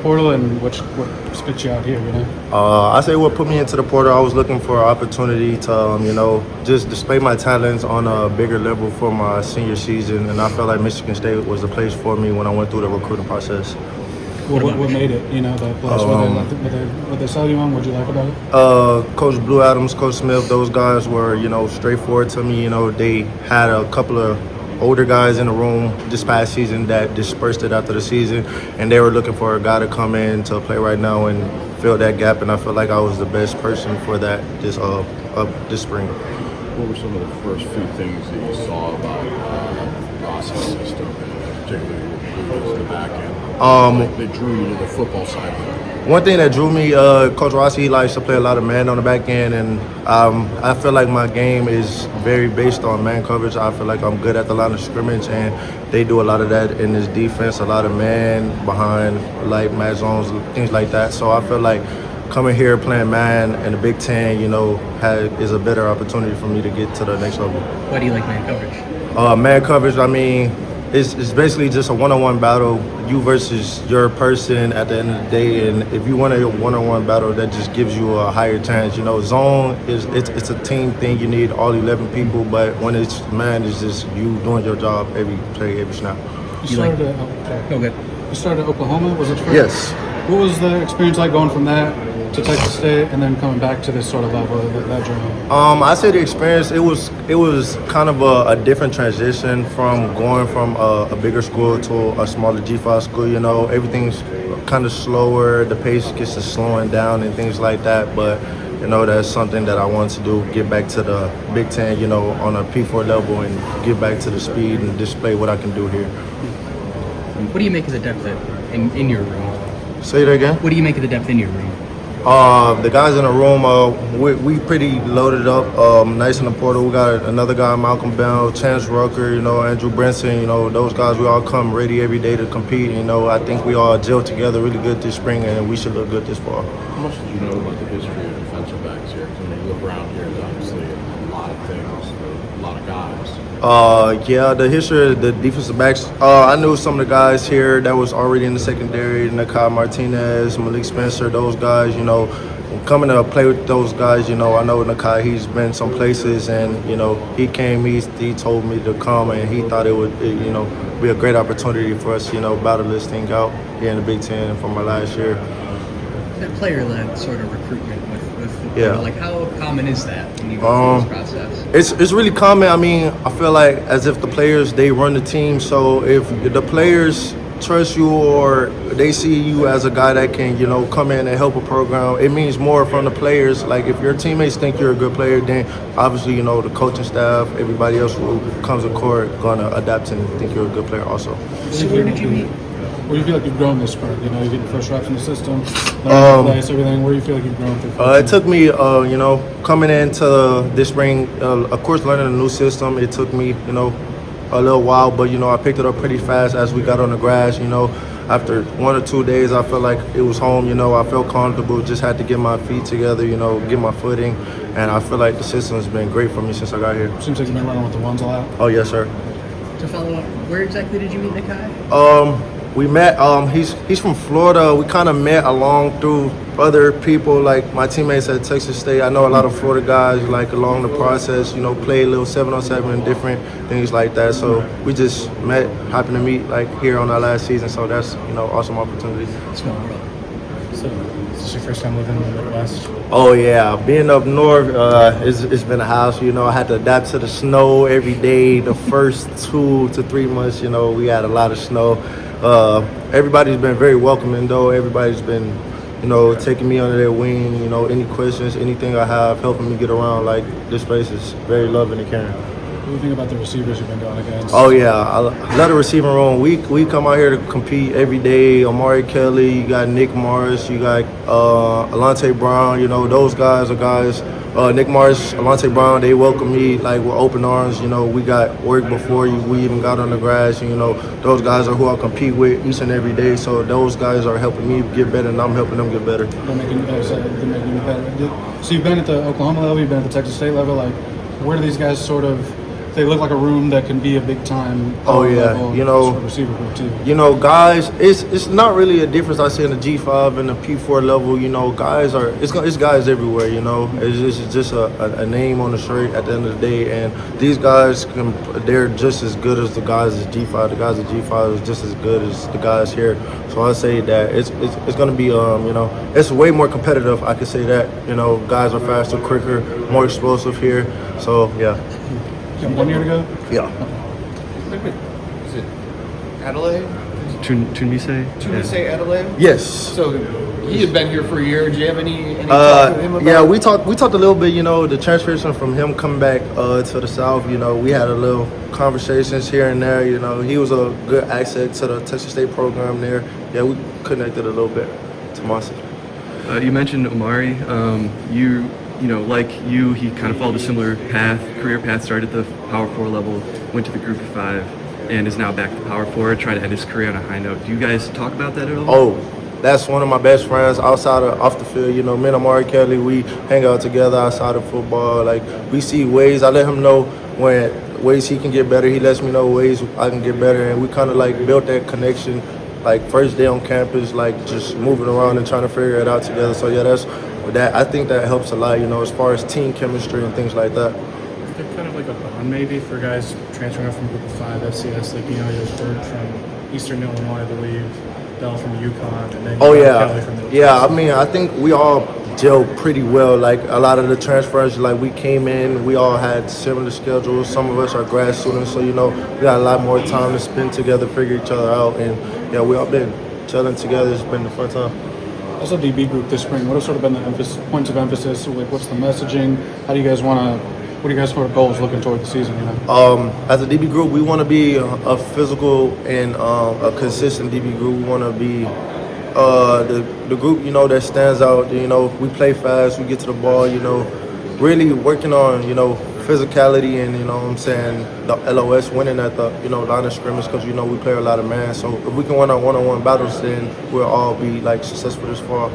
portal, and what spit you out here? I say what put me into the portal. I was looking for an opportunity to, just display my talents on a bigger level for my senior season, and I felt like Michigan State was the place for me when I went through the recruiting process. What made it? The place what they sell you on? What did you like about it? Coach Blue Adams, Coach Smith, those guys were straightforward to me. They had a couple of older guys in the room this past season that dispersed it after the season, and they were looking for a guy to come in to play right now and fill that gap, and I felt like I was the best person for that this spring. What were some of the first few things that you saw about Ross's system, and particularly with the back end? That drew you to the football side of it? One thing that drew me, Coach Rossi, he likes to play a lot of man on the back end, and I feel like my game is very based on man coverage. I feel like I'm good at the line of scrimmage, and they do a lot of that in this defense, a lot of man behind, like match zones, things like that. So I feel like coming here playing man in the Big Ten, is a better opportunity for me to get to the next level. Why do you like man coverage? Man coverage, it's basically just a one-on-one battle, you versus your person at the end of the day, and if you win a one-on-one battle, that just gives you a higher chance. Zone it's a team thing. You need all 11 people, but when it's man, it's just you doing your job every play, every snap. You started at Oklahoma, was it? Yes. What was the experience like going from that to Texas State and then coming back to this sort of level, that journey? I say the experience, it was kind of a different transition from going from a bigger school to a smaller G5 school. Everything's kind of slower, the pace gets to slowing down and things like that, but that's something that I want to do, get back to the Big Ten, on a P4 level, and get back to the speed and display what I can do here. What do you make of the depth in your room? Say that again? What do you make of the depth in your room? The guys in the room, we pretty loaded up, nice in the portal. We got another guy, Malcolm Bell, Chance Rucker, Andrew Brinson, those guys, we all come ready every day to compete. I think we all gel together really good this spring, and we should look good this fall. How much did you know about the history of defensive backs here? Because when you look around here, there's obviously a lot of things, a lot of guys. The history of the defensive backs, I knew some of the guys here that was already in the secondary, Nakai Martinez, Malik Spencer, those guys, coming to play with those guys, I know Nakai, he's been some places, and, he came, he told me to come, and he thought it would, be a great opportunity for us, battle this thing out here in the Big Ten from my last year. That player-led sort of recruitment with yeah. Like, how common is that when you go through this process? It's really common. I feel like as if the players, they run the team. So if the players trust you or they see you as a guy that can, come in and help a program, it means more from the players. Like if your teammates think you're a good player, then obviously, the coaching staff, everybody else who comes to court gonna adapt and think you're a good player also. So where did you meet? Where do you feel like you've grown this spring? You get the first reps in the system, learning the place, everything. Where do you feel like you've grown through? It took me, coming into this spring, of course, learning a new system. It took me, a little while, but I picked it up pretty fast as we got on the grass. After 1 or 2 days, I felt like it was home. I felt comfortable. Just had to get my feet together. Get my footing, and I feel like the system has been great for me since I got here. Seems like you've been running with the ones a lot. Oh yes, sir. To follow up, where exactly did you meet Nakai? We met, he's from Florida. We kind of met along through other people, like my teammates at Texas State. I know a lot of Florida guys, like along the process, play a little 7-on-7 and different things like that. So we just met, happened to meet like here on our last season. So that's, awesome opportunity. Small world. So is this your first time living in the Midwest? Oh yeah, being up north, it's been a house. I had to adapt to the snow every day. The first 2 to 3 months, we had a lot of snow. Everybody's been very welcoming though. Everybody's been, taking me under their wing, any questions, anything I have, helping me get around. Like this place is very loving and caring. What do you think about the receivers you've been going against? Oh yeah, I love the receiving room. We come out here to compete every day. Amari Kelly, you got Nick Morris, you got Alante Brown, those guys are guys. Nick Morris, Alante Brown, they welcome me like with open arms. We got work before we even got on the grass. Those guys are who I compete with each and every day. So those guys are helping me get better, and I'm helping them get better. They're making you better. So you've been at the Oklahoma level, you've been at the Texas State level. Like, where do these guys sort of they look like a room that can be a big time. Oh, yeah. level You know, sort of receiver group too. You know, guys, it's not really a difference I see in the G5 and the P4 level. You know, guys are it's guys everywhere. You know, it's just a name on the shirt at the end of the day, and these guys they're just as good as the guys at G5. The guys at G5 is just as good as the guys here. So I say that it's going to be you know, it's way more competitive. I could say that. You know, guys are faster, quicker, more explosive here. So yeah. Got 1 year to go. Yeah. Is it Adelaide? Tunmise Adelaide? Yes. So he had been here for a year. Did you have any talk with him about Yeah, we talked a little bit, you know, the transformation from him coming back to the South. You know, we had a little conversations here and there. You know, he was a good asset to the Texas State program there. Yeah, we connected a little bit to Mossy. You mentioned Amari. You know, like you, he kind of followed a similar career path, started at the Power 4 level, went to the Group of 5, and is now back to Power 4, trying to end his career on a high note. Do you guys talk about that at all? Oh, that's one of my best friends off the field. You know, me and Amari Kelly, we hang out together outside of football. Like, we see ways. I let him know when ways he can get better. He lets me know ways I can get better, and we kind of like built that connection. Like, first day on campus, like just moving around and trying to figure it out together. So yeah, I think that helps a lot, you know, as far as team chemistry and things like that. They're kind of like a bond maybe for guys transferring out from Group of 5 FCS. Like, you know, you have Bird from Eastern Illinois, I believe, Bell from UConn, and then Kelly from the Yeah. I mean, I think we all gel pretty well. Like, a lot of the transfers, like, we came in, we all had similar schedules. Some of us are grad students, so, you know, we got a lot more time to spend together, figure each other out, and yeah, we all been gelling together. It's been a fun time. Also, DB group this spring. What have sort of been the points of emphasis? Like, what's the messaging? How do you guys want to? What are you guys' sort of goals looking toward the season? You know. As a DB group, we want to be a physical and a consistent DB group. We want to be the group, you know, that stands out. You know, we play fast, we get to the ball. You know, really working on, you know, physicality and, you know what I'm saying, the LOS, winning at the, you know, line of scrimmage, because, you know, we play a lot of man. So if we can win our one-on-one battles, then we'll all be like successful this fall.